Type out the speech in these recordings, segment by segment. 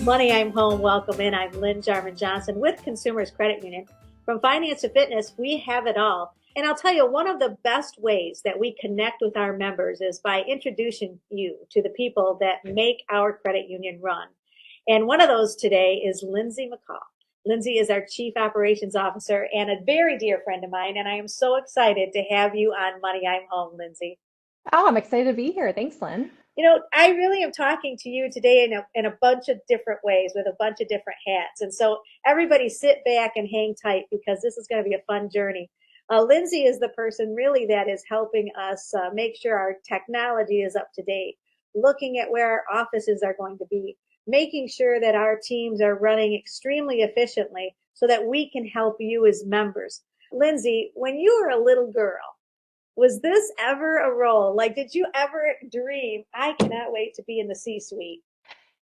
Money, I'm home. Welcome in. I'm Lynn Jarman Johnson with Consumers Credit Union. From finance to fitness, we have it all. And I'll tell you, one of the best ways that we connect with our members is by introducing you to the people that make our credit union run. And one of those today is Lindsay McCall. Lindsay is our Chief Operations Officer and a very dear friend of mine. And I am so excited to have you on Money, I'm home, Lindsay. Oh, I'm excited to be here. Thanks, Lynn. I really am talking to you today in a bunch of different ways with a bunch of different hats. And so everybody sit back and hang tight because this is going to be a fun journey. Lindsay is the person really that is helping us make sure our technology is up to date, looking at where our offices are going to be, making sure that our teams are running extremely efficiently so that we can help you as members. Lindsay, when you were a little girl, was this ever a role? Like, did you ever dream, I cannot wait to be in the C-suite?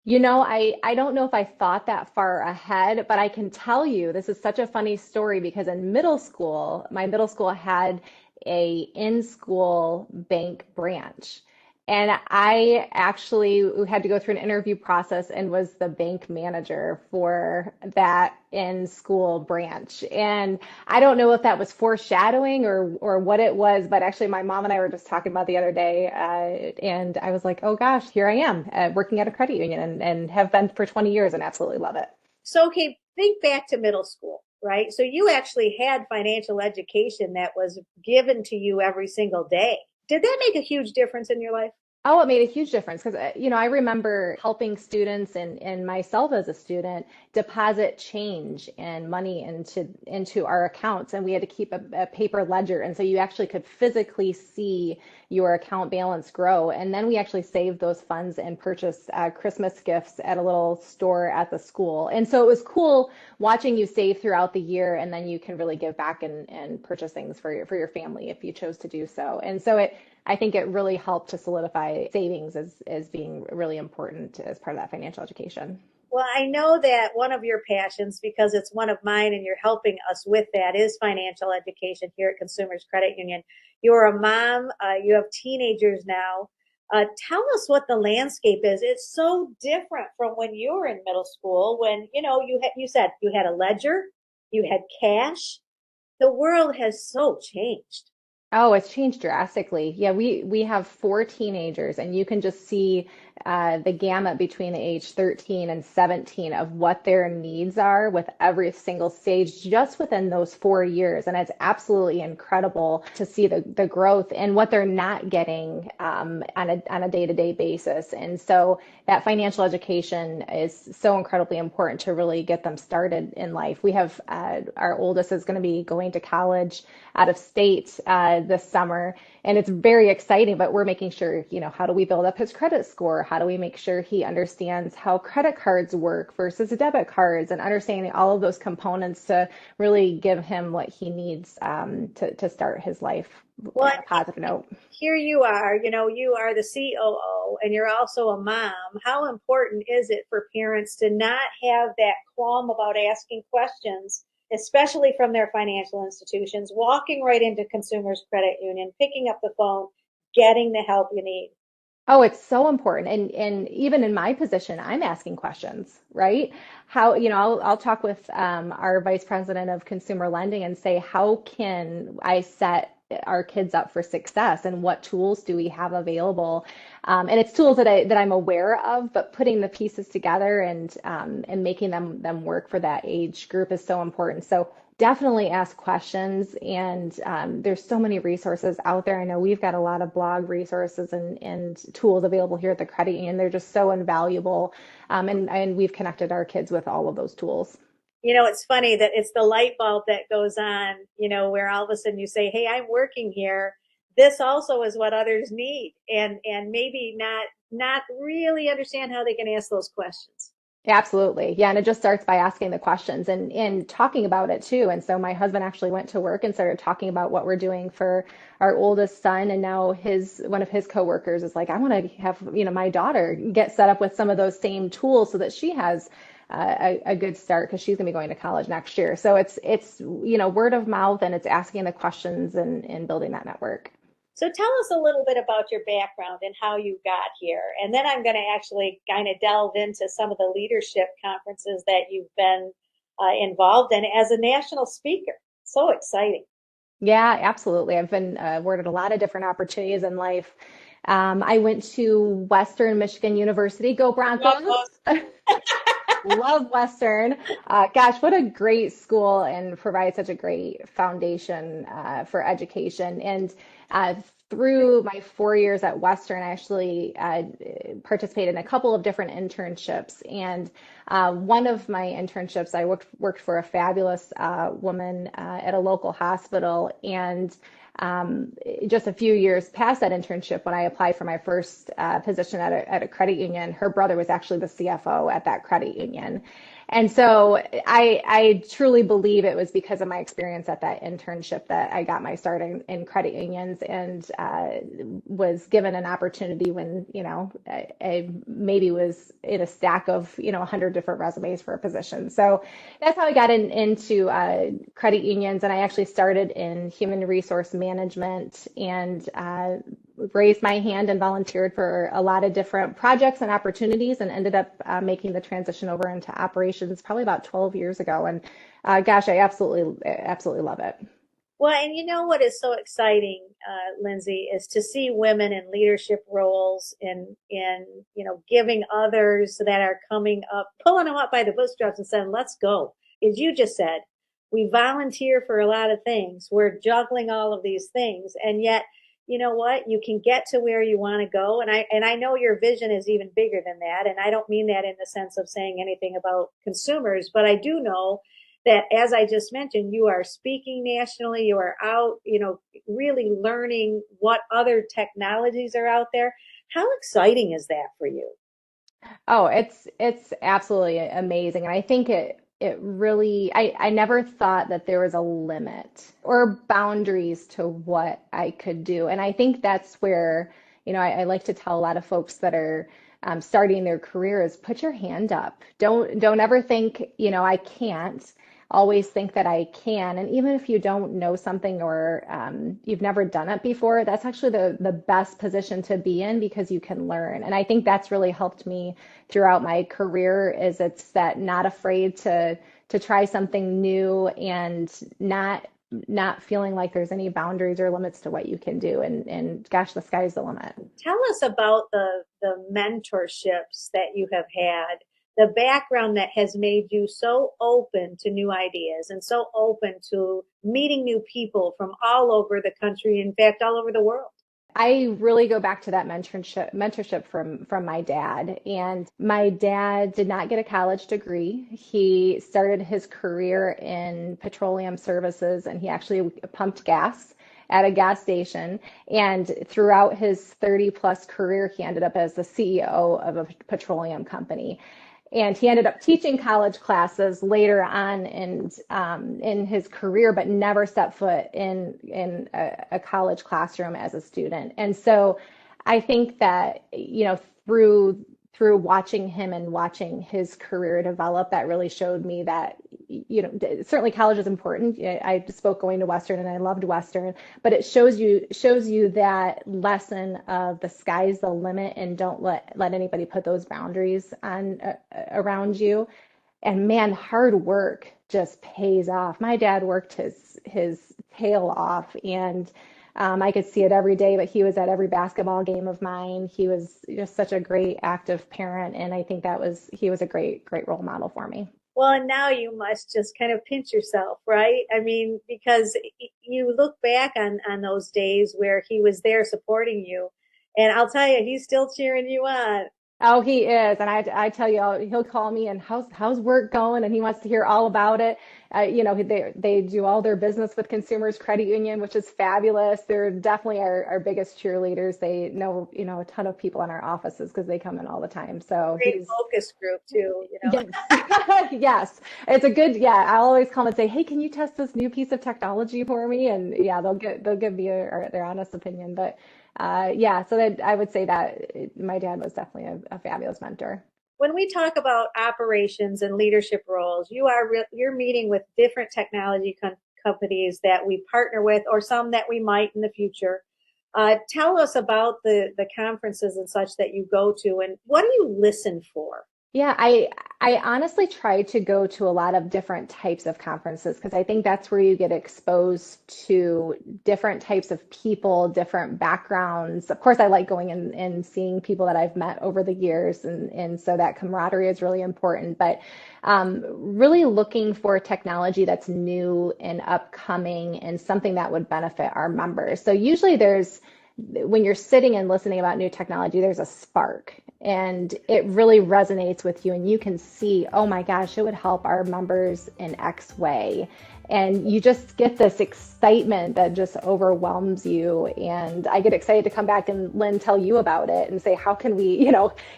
I don't know if I thought that far ahead, but I can tell you this is such a funny story because in middle school, my middle school had a in-school bank branch. And I actually had to go through an interview process and was the bank manager for that in-school branch. And I don't know if that was foreshadowing or what it was, but actually my mom and I were just talking about the other day, and I was like, oh gosh, here I am working at a credit union and have been for 20 years and absolutely love it. So, okay, think back to middle school, right? So you actually had financial education that was given to you every single day. Did that make a huge difference in your life? Oh, it made a huge difference because, I remember helping students and myself as a student deposit change and money into our accounts. And we had to keep a paper ledger. And so you actually could physically see your account balance grow. And then we actually saved those funds and purchased Christmas gifts at a little store at the school. And so it was cool watching you save throughout the year. And then you can really give back and purchase things for your family if you chose to do so. And so I think it really helped to solidify savings as being really important as part of that financial education. Well, I know that one of your passions, because it's one of mine, and you're helping us with that, is financial education here at Consumers Credit Union. You're a mom, you have teenagers now. Tell us what the landscape is. It's so different from when you were in middle school, when you said you had a ledger, you had cash. The world has so changed. Oh, it's changed drastically. Yeah, we have four teenagers, and you can just see the gamut between the age 13 and 17 of what their needs are with every single stage just within those 4 years. And it's absolutely incredible to see the growth and what they're not getting on a day-to-day basis. And so that financial education is so incredibly important to really get them started in life. We have our oldest is going to be going to college out of state this summer, and it's very exciting. But we're making sure, how do we build up his credit score? How do we make sure he understands how credit cards work versus debit cards, and understanding all of those components to really give him what he needs to start his life Well, on a positive note. here you are, you are the COO and you're also a mom. How important is it for parents to not have that qualm about asking questions, especially from their financial institutions, walking right into Consumers Credit Union, picking up the phone, getting the help you need? Oh, it's so important. And even in my position, I'm asking questions, right? How, I'll talk with our vice president of consumer lending and say, how can I set our kids up for success, and what tools do we have available? And it's tools that I'm aware of, but putting the pieces together and making them work for that age group is so important. So definitely ask questions, and there's so many resources out there. I know we've got a lot of blog resources and tools available here at the credit union. They're just so invaluable, and we've connected our kids with all of those tools. It's funny that it's the light bulb that goes on, where all of a sudden you say, hey, I'm working here. This also is what others need, and maybe not really understand how they can ask those questions. Absolutely. Yeah. And it just starts by asking the questions and talking about it too. And so my husband actually went to work and started talking about what we're doing for our oldest son. And now one of his coworkers is like, I want to have, my daughter get set up with some of those same tools so that she has a good start because she's going to be going to college next year. So it's word of mouth, and it's asking the questions and building that network. So tell us a little bit about your background and how you got here. And then I'm going to actually kind of delve into some of the leadership conferences that you've been involved in as a national speaker. So exciting. Yeah, absolutely. I've been awarded a lot of different opportunities in life. I went to Western Michigan University. Go Broncos! Broncos. Love Western. Gosh, what a great school and provides such a great foundation for education. And uh, through my 4 years at Western, I actually participated in a couple of different internships. And one of my internships, I worked for a fabulous woman at a local hospital. And just a few years past that internship, when I applied for my first position at a credit union, her brother was actually the CFO at that credit union. And so I truly believe it was because of my experience at that internship that I got my start in credit unions and was given an opportunity when, I maybe was in a stack of, 100 different resumes for a position. So that's how I got into credit unions. And I actually started in human resource management and raised my hand and volunteered for a lot of different projects and opportunities and ended up making the transition over into operations probably about 12 years ago. And gosh, I absolutely love it. Well, and you know what is so exciting, Lindsay, is to see women in leadership roles in giving others that are coming up, pulling them up by the bootstraps and saying, "Let's go." As you just said, we volunteer for a lot of things. We're juggling all of these things, and yet, you know what? You can get to where you want to go, and I know your vision is even bigger than that. And I don't mean that in the sense of saying anything about consumers, but I do know that, as I just mentioned, you are speaking nationally, you are out, really learning what other technologies are out there. How exciting is that for you? Oh, it's absolutely amazing. And I think it really I never thought that there was a limit or boundaries to what I could do. And I think that's where, I like to tell a lot of folks that are starting their careers, put your hand up. Don't ever think, I can't. Always think that I can. And even if you don't know something or you've never done it before, that's actually the best position to be in because you can learn. And I think that's really helped me throughout my career is it's that not afraid to try something new and not feeling like there's any boundaries or limits to what you can do. And gosh, the sky's the limit. Tell us about the mentorships that you have had, the background that has made you so open to new ideas and so open to meeting new people from all over the country, in fact, all over the world. I really go back to that mentorship from my dad. And my dad did not get a college degree. He started his career in petroleum services and he actually pumped gas at a gas station. And throughout his 30 plus career, he ended up as the CEO of a petroleum company. And he ended up teaching college classes later on in his career, but never stepped foot in a college classroom as a student. And so I think that, through watching him and watching his career develop, that really showed me that, certainly college is important. I spoke going to Western and I loved Western, but it shows you that lesson of the sky's the limit and don't let anybody put those boundaries on around you. And man, hard work just pays off. My dad worked his tail off, and I could see it every day. But he was at every basketball game of mine. He was just such a great active parent, and I think he was a great role model for me. Well, and now you must just kind of pinch yourself, right? I mean, because you look back on those days where he was there supporting you, and I'll tell you, he's still cheering you on. Oh, he is, and I tell you, he'll call me and how's work going, and he wants to hear all about it. They do all their business with Consumers Credit Union, which is fabulous. They're definitely our biggest cheerleaders. They know a ton of people in our offices because they come in all the time. So Great he's focus group too. yes, yes, it's a good yeah. I'll always call and say, hey, can you test this new piece of technology for me? And yeah, they'll give me their honest opinion, but. Yeah, so that I would say that my dad was definitely a fabulous mentor. When we talk about operations and leadership roles, you're meeting with different technology companies that we partner with, or some that we might in the future. Tell us about the conferences and such that you go to, and what do you listen for? Yeah, I honestly try to go to a lot of different types of conferences because I think that's where you get exposed to different types of people, different backgrounds. Of course, I like going and seeing people that I've met over the years, and so that camaraderie is really important. But really looking for technology that's new and upcoming and something that would benefit our members. So usually when you're sitting and listening about new technology, there's a spark and it really resonates with you. And you can see, oh my gosh, it would help our members in X way. And you just get this excitement that just overwhelms you. And I get excited to come back and Lynn tell you about it and say, how can we,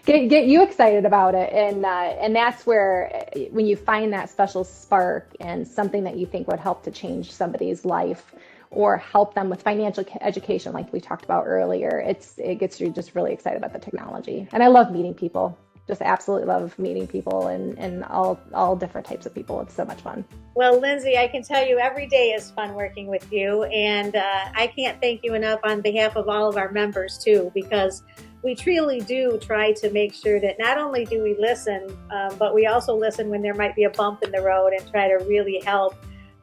get you excited about it? And that's where when you find that special spark and something that you think would help to change somebody's life or help them with financial education, like we talked about earlier. It gets you just really excited about the technology. And I love meeting people. Just absolutely love meeting people and all different types of people. It's so much fun. Well, Lindsay, I can tell you every day is fun working with you, and I can't thank you enough on behalf of all of our members too, because we truly do try to make sure that not only do we listen, but we also listen when there might be a bump in the road and try to really help.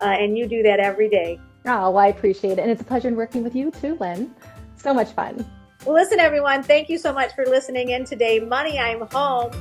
And you do that every day. Oh, well, I appreciate it. And it's a pleasure working with you too, Lynn. So much fun. Well, listen, everyone, thank you so much for listening in today. Money, I'm home.